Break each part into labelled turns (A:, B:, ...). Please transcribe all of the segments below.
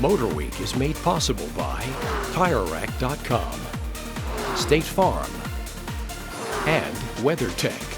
A: MotorWeek is made possible by TireRack.com, State Farm, and WeatherTech.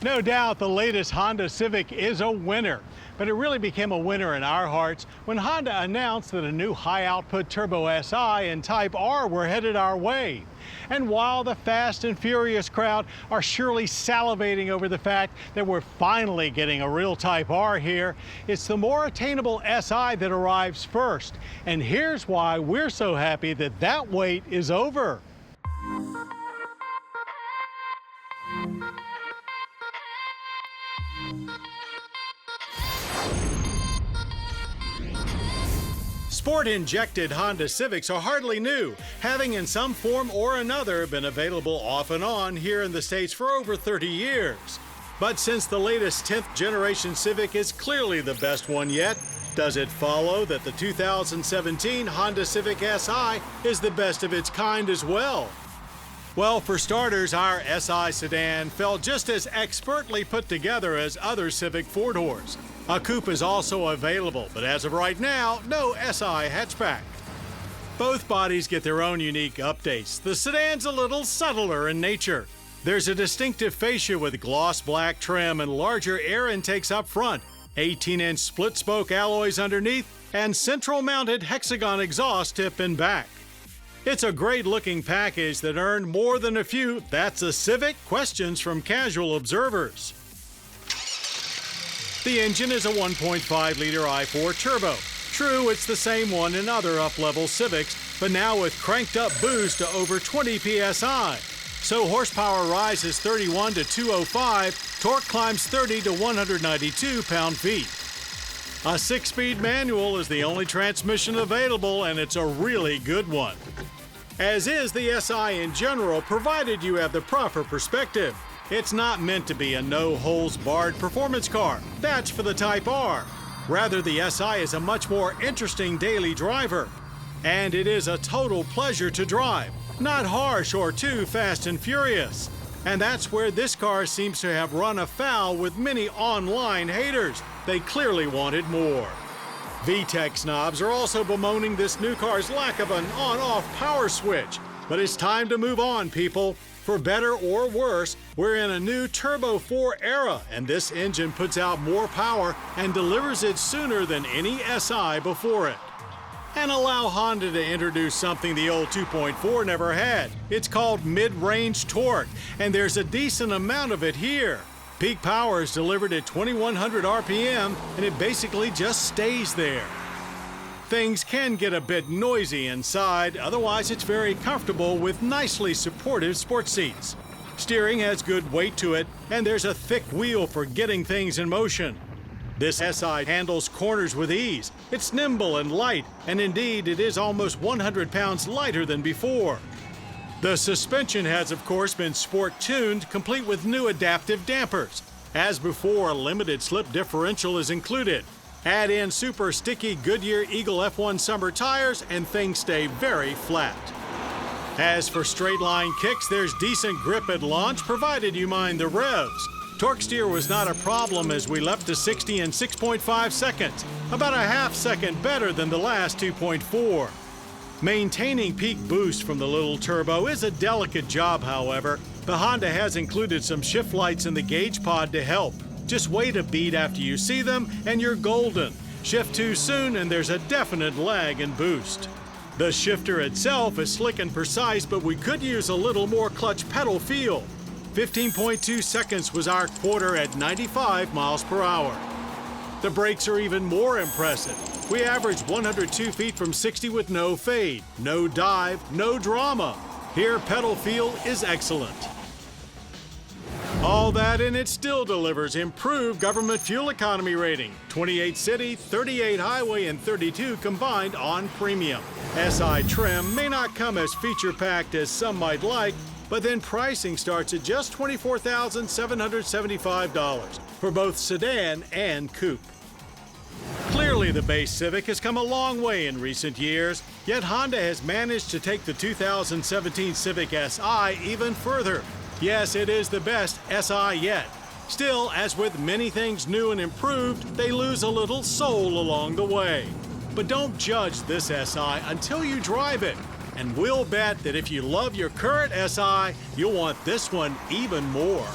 B: No doubt the latest Honda Civic is a winner, but it really became a winner in our hearts when Honda announced that a new high-output Turbo Si and Type R were headed our way. And while the Fast and Furious crowd are surely salivating over the fact that we're finally getting a real Type R here, it's the more attainable Si that arrives first. And here's why we're so happy that that wait is over. Sport-injected Honda Civics are hardly new, having in some form or another been available off and on here in the States for over 30 years. But since the latest 10th generation Civic is clearly the best one yet, does it follow that the 2017 Honda Civic Si is the best of its kind as well? Well, for starters, our Si sedan felt just as expertly put together as other Civic four-doors. A coupe is also available, but as of right now, no Si hatchback. Both bodies get their own unique updates. The sedan's a little subtler in nature. There's a distinctive fascia with gloss black trim and larger air intakes up front, 18-inch split-spoke alloys underneath, and central-mounted hexagon exhaust tip in back. It's a great-looking package that earned more than a few "That's a Civic?" questions from casual observers. The engine is a 1.5-liter i4 turbo. True, it's the same one in other up-level Civics, but now with cranked-up boost to over 20 psi. So horsepower rises 31 to 205, torque climbs 30 to 192 pound-feet. A 6-speed manual is the only transmission available, and it's a really good one. As is the Si in general, provided you have the proper perspective. It's not meant to be a no-holes-barred performance car. That's for the Type R. Rather, the Si is a much more interesting daily driver. And it is a total pleasure to drive, not harsh or too fast and furious. And that's where this car seems to have run afoul with many online haters. They clearly wanted more. VTEC snobs are also bemoaning this new car's lack of an on-off power switch. But it's time to move on, people. For better or worse, we're in a new Turbo 4 era, and this engine puts out more power and delivers it sooner than any Si before it. And allow Honda to introduce something the old 2.4 never had. It's called mid-range torque, and there's a decent amount of it here. Peak power is delivered at 2100 RPM, and it basically just stays there. Things can get a bit noisy inside, otherwise it's very comfortable with nicely supportive sports seats. Steering has good weight to it, and there's a thick wheel for getting things in motion. This Si handles corners with ease. It's nimble and light, and indeed it is almost 100 pounds lighter than before. The suspension has of course been sport-tuned, complete with new adaptive dampers. As before, a limited slip differential is included. Add in super sticky Goodyear Eagle F1 summer tires and things stay very flat. As for straight line kicks, there's decent grip at launch provided you mind the revs. Torque steer was not a problem as we leapt to 60 in 6.5 seconds, about a half second better than the last 2.4. Maintaining peak boost from the little turbo is a delicate job, however. The Honda has included some shift lights in the gauge pod to help. Just wait a beat after you see them and you're golden. Shift too soon and there's a definite lag in boost. The shifter itself is slick and precise, but we could use a little more clutch pedal feel. 15.2 seconds was our quarter at 95 miles per hour. The brakes are even more impressive. We averaged 102 feet from 60 with no fade, no dive, no drama. Here, pedal feel is excellent. All that and it still delivers improved government fuel economy rating. 28 city, 38 highway, and 32 combined on premium. Si trim may not come as feature-packed as some might like, but then pricing starts at just $24,775 for both sedan and coupe. Clearly, the base Civic has come a long way in recent years, yet Honda has managed to take the 2017 Civic Si even further. Yes, it is the best Si yet. Still, as with many things new and improved, they lose a little soul along the way. But don't judge this SI until you drive it. And we'll bet that if you love your current SI, you'll want this one even more.